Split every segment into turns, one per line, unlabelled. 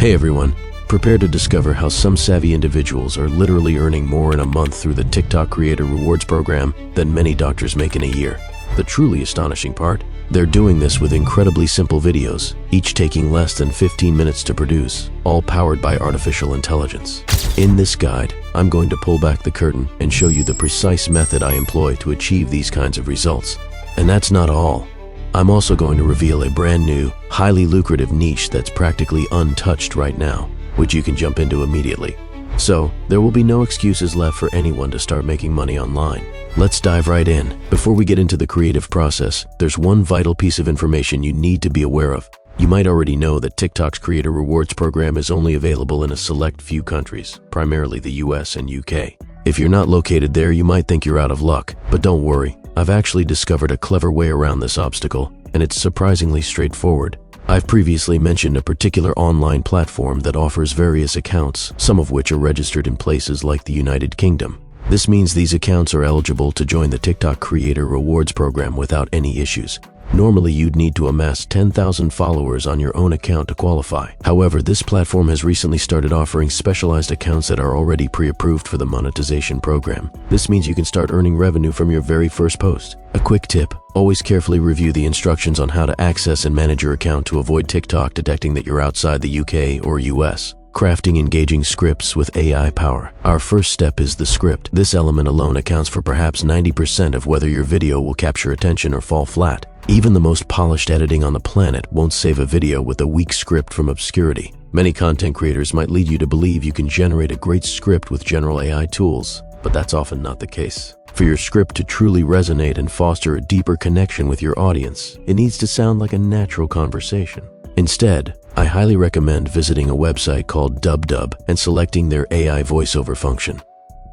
Hey everyone, prepare to discover how some savvy individuals are literally earning more in a month through the TikTok Creator Rewards program than many doctors make in a year. The truly astonishing part? They're doing this with incredibly simple videos, each taking less than 15 minutes to produce, all powered by artificial intelligence. In this guide, I'm going to pull back the curtain and show you the precise method I employ to achieve these kinds of results. And that's not all. I'm also going to reveal a brand new, highly lucrative niche that's practically untouched right now, which you can jump into immediately. So, there will be no excuses left for anyone to start making money online. Let's dive right in. Before we get into the creative process, there's one vital piece of information you need to be aware of. You might already know that TikTok's Creator Rewards program is only available in a select few countries, primarily the US and UK. If you're not located there, you might think you're out of luck, but don't worry. I've actually discovered a clever way around this obstacle, and it's surprisingly straightforward. I've previously mentioned a particular online platform that offers various accounts, some of which are registered in places like the United Kingdom. This means these accounts are eligible to join the TikTok Creator Rewards program without any issues. Normally, you'd need to amass 10,000 followers on your own account to qualify. However, this platform has recently started offering specialized accounts that are already pre-approved for the monetization program. This means you can start earning revenue from your very first post. A quick tip: always carefully review the instructions on how to access and manage your account to avoid TikTok detecting that you're outside the UK or US. Crafting engaging scripts with AI power. Our first step is the script. This element alone accounts for perhaps 90% of whether your video will capture attention or fall flat. Even the most polished editing on the planet won't save a video with a weak script from obscurity. Many content creators might lead you to believe you can generate a great script with general AI tools, but that's often not the case. For your script to truly resonate and foster a deeper connection with your audience, it needs to sound like a natural conversation. Instead, I highly recommend visiting a website called DubDub and selecting their AI voiceover function.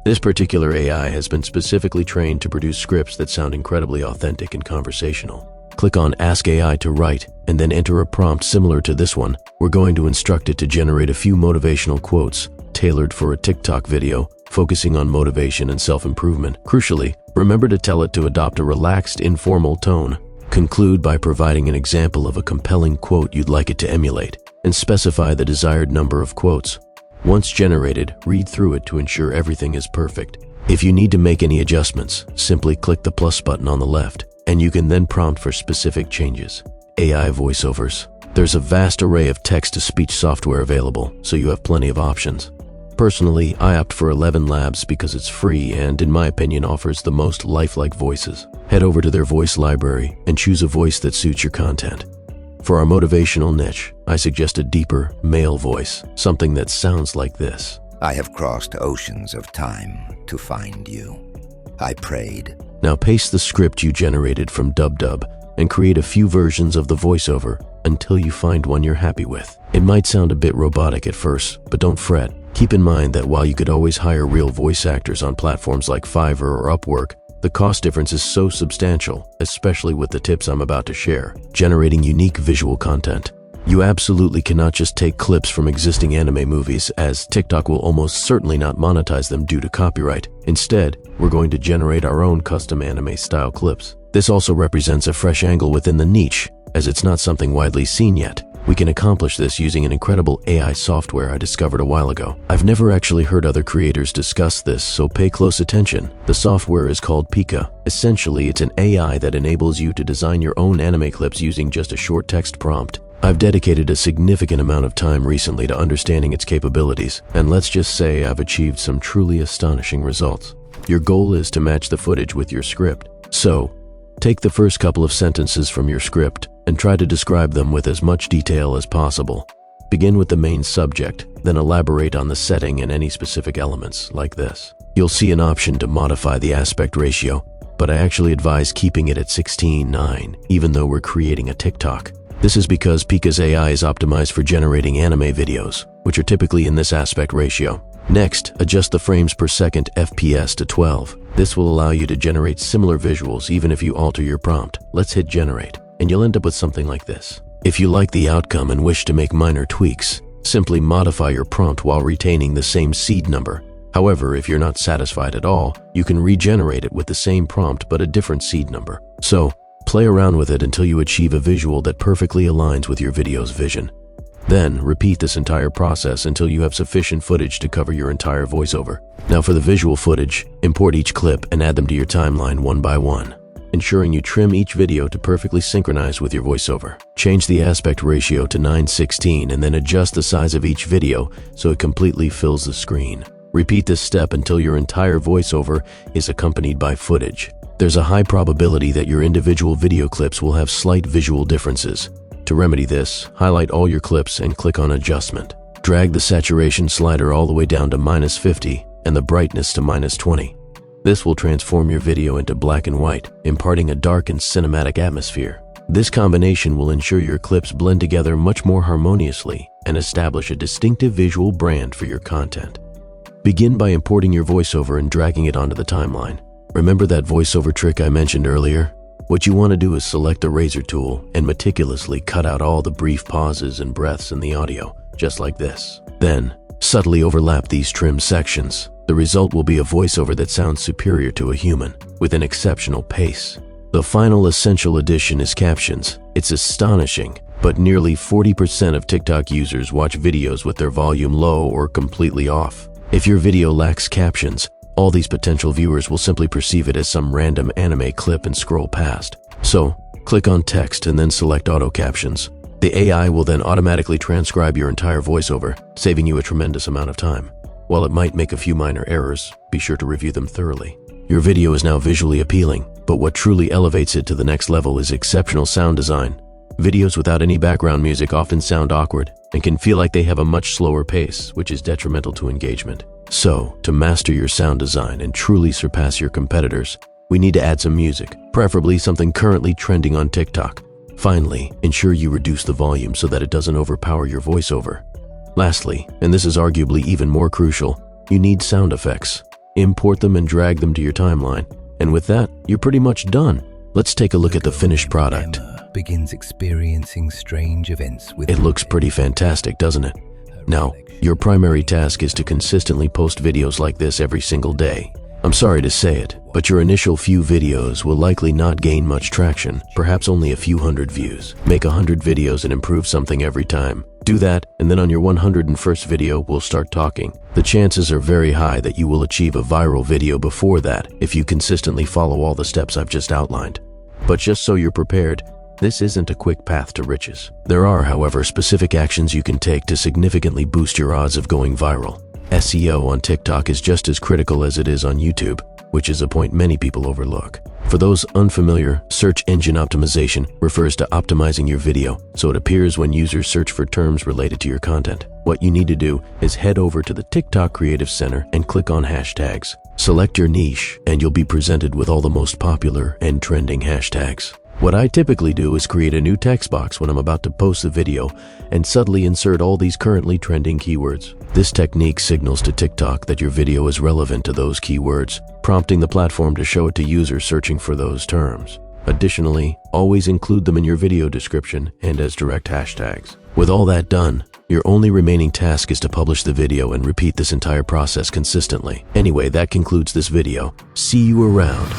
This particular AI has been specifically trained to produce scripts that sound incredibly authentic and conversational. Click on Ask AI to Write, and then enter a prompt similar to this one. We're going to instruct it to generate a few motivational quotes, tailored for a TikTok video, focusing on motivation and self-improvement. Crucially, remember to tell it to adopt a relaxed, informal tone. Conclude by providing an example of a compelling quote you'd like it to emulate, and specify the desired number of quotes. Once generated, read through it to ensure everything is perfect. If you need to make any adjustments, simply click the plus button on the left, and you can then prompt for specific changes. AI voiceovers. There's a vast array of text-to-speech software available, so you have plenty of options. Personally, I opt for 11 Labs because it's free and, in my opinion, offers the most lifelike voices. Head over to their voice library and choose a voice that suits your content. For our motivational niche, I suggest a deeper, male voice, something that sounds like this.
I have crossed oceans of time to find you. I prayed.
Now paste the script you generated from DubDub and create a few versions of the voiceover until you find one you're happy with. It might sound a bit robotic at first, but don't fret. Keep in mind that while you could always hire real voice actors on platforms like Fiverr or Upwork, the cost difference is so substantial, especially with the tips I'm about to share. Generating unique visual content. You absolutely cannot just take clips from existing anime movies, as TikTok will almost certainly not monetize them due to copyright. Instead, we're going to generate our own custom anime-style clips. This also represents a fresh angle within the niche, as it's not something widely seen yet. We can accomplish this using an incredible AI software I discovered a while ago. I've never actually heard other creators discuss this, so pay close attention. The software is called Pika. Essentially, it's an AI that enables you to design your own anime clips using just a short text prompt. I've dedicated a significant amount of time recently to understanding its capabilities, and let's just say I've achieved some truly astonishing results. Your goal is to match the footage with your script. So, take the first couple of sentences from your script and try to describe them with as much detail as possible. Begin with the main subject, then elaborate on the setting and any specific elements, like this. You'll see an option to modify the aspect ratio, but I actually advise keeping it at 16:9, even though we're creating a TikTok. This is because Pika's AI is optimized for generating anime videos, which are typically in this aspect ratio. Next, adjust the frames per second FPS to 12. This will allow you to generate similar visuals even if you alter your prompt. Let's hit generate, and you'll end up with something like this. If you like the outcome and wish to make minor tweaks, simply modify your prompt while retaining the same seed number. However, if you're not satisfied at all, you can regenerate it with the same prompt but a different seed number. So, play around with it until you achieve a visual that perfectly aligns with your video's vision. Then, repeat this entire process until you have sufficient footage to cover your entire voiceover. Now for the visual footage, import each clip and add them to your timeline one by one, ensuring you trim each video to perfectly synchronize with your voiceover. Change the aspect ratio to 9:16 and then adjust the size of each video so it completely fills the screen. Repeat this step until your entire voiceover is accompanied by footage. There's a high probability that your individual video clips will have slight visual differences. To remedy this, highlight all your clips and click on Adjustment. Drag the saturation slider all the way down to -50 and the brightness to -20. This will transform your video into black and white, imparting a dark and cinematic atmosphere. This combination will ensure your clips blend together much more harmoniously and establish a distinctive visual brand for your content. Begin by importing your voiceover and dragging it onto the timeline. Remember that voiceover trick I mentioned earlier? What you want to do is select the razor tool and meticulously cut out all the brief pauses and breaths in the audio, just like this. Then, subtly overlap these trimmed sections. The result will be a voiceover that sounds superior to a human, with an exceptional pace. The final essential addition is captions. It's astonishing, but nearly 40% of TikTok users watch videos with their volume low or completely off. If your video lacks captions, all these potential viewers will simply perceive it as some random anime clip and scroll past. So, click on text and then select auto captions. The AI will then automatically transcribe your entire voiceover, saving you a tremendous amount of time. While it might make a few minor errors, be sure to review them thoroughly. Your video is now visually appealing, but what truly elevates it to the next level is exceptional sound design. Videos without any background music often sound awkward and can feel like they have a much slower pace, which is detrimental to engagement. So, to master your sound design and truly surpass your competitors, we need to add some music, preferably something currently trending on TikTok. Finally, ensure you reduce the volume so that it doesn't overpower your voiceover. Lastly, and this is arguably even more crucial, you need sound effects. Import them and drag them to your timeline. And with that, you're pretty much done. Let's take a look at the finished product.
Begins experiencing strange events with
It looks pretty fantastic, doesn't it? Now, your primary task is to consistently post videos like this every single day. I'm sorry to say it, but your initial few videos will likely not gain much traction, perhaps only a few hundred views. Make 100 videos and improve something every time. Do that, and then on your 101st video, we'll start talking. The chances are very high that you will achieve a viral video before that if you consistently follow all the steps I've just outlined. But just so you're prepared, this isn't a quick path to riches. There are, however, specific actions you can take to significantly boost your odds of going viral. SEO on TikTok is just as critical as it is on YouTube, which is a point many people overlook. For those unfamiliar, search engine optimization refers to optimizing your video so it appears when users search for terms related to your content. What you need to do is head over to the TikTok Creative Center and click on hashtags. Select your niche and you'll be presented with all the most popular and trending hashtags. What I typically do is create a new text box when I'm about to post the video and subtly insert all these currently trending keywords. This technique signals to TikTok that your video is relevant to those keywords, prompting the platform to show it to users searching for those terms. Additionally, always include them in your video description and as direct hashtags. With all that done, your only remaining task is to publish the video and repeat this entire process consistently. Anyway, that concludes this video. See you around.